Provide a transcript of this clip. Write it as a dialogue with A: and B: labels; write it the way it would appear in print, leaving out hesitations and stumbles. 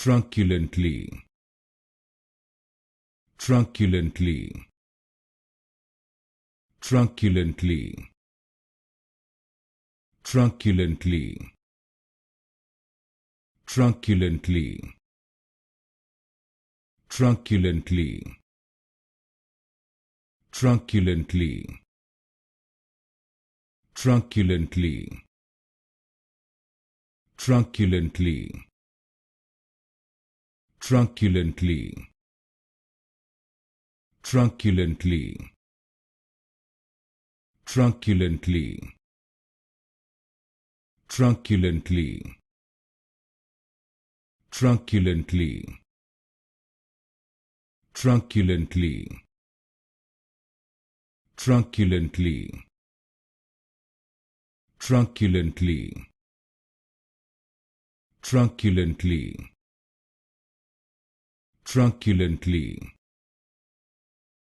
A: Truculently, truculently, truculently, truculently, truculently, truculently, truculently, truculently, truculently, truculently, truculently, truculently, truculently, truculently, truculently, truculently, truculently, truculently, truculently,